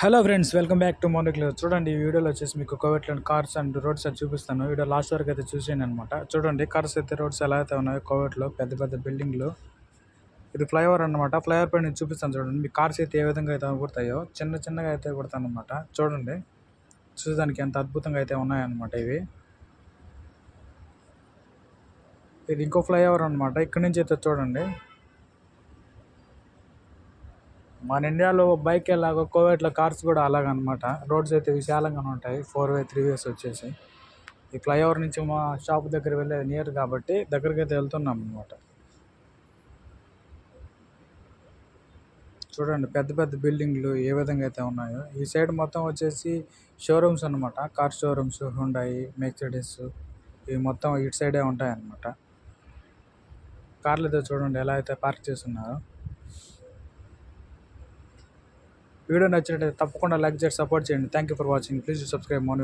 Hello friends, welcome back to మోనిక్లో. చూడండి, ఈ వీడియోలో వచ్చేసి మీకు కోవిడ్లో కార్స్ అండ్ రోడ్స్ అది చూపిస్తాను. వీడియో లాస్ట్ వరకు అయితే చూసేయండి అనమాట. చూడండి, కార్స్ అయితే రోడ్స్ ఎలా అయితే ఉన్నాయో కోవిడ్లో పెద్ద పెద్ద బిల్డింగ్లు. ఇది ఫ్లైఓవర్ అనమాట. ఫ్లైఓవర్ పైన నేను చూపిస్తాను చూడండి. మీ కార్స్ అయితే ఏ విధంగా అయితే కుడతాయో చిన్న చిన్నగా అయితే కుడతాను అనమాట. చూడండి, చూసేదానికి ఎంత అద్భుతంగా అయితే ఉన్నాయన్నమాట ఇవి. ఇది ఇంకో ఫ్లైఓవర్ అనమాట. ఇక్కడ నుంచి అయితే చూడండి, మన ఇండియాలో బైక్ ఎలాగో కోవిడ్లో కార్స్ కూడా అలాగనమాట. రోడ్స్ అయితే విశాలంగానే ఉంటాయి. 4 వే 3 వేస్ వచ్చేసి ఈ ఫ్లైఓవర్ నుంచి మా షాప్ దగ్గర వెళ్ళే నియర్ కాబట్టి దగ్గరికి అయితే వెళ్తున్నాం అనమాట. చూడండి, పెద్ద పెద్ద బిల్డింగ్లు ఏ విధంగా అయితే ఉన్నాయో. ఈ సైడ్ మొత్తం వచ్చేసి షోరూమ్స్ అనమాట. కార్ షోరూమ్స్, హుండాయి, మెర్సిడెస్, ఇవి మొత్తం ఇటు సైడే ఉంటాయి అన్నమాట. కార్లు అయితే చూడండి ఎలా అయితే పార్క్ చేస్తున్నారో. వీడియో నచ్చినట్లయితే తప్పకుండా లైక్ చేసి సపోర్ట్ చేయండి. Thank you for watching. Please subscribe Moni.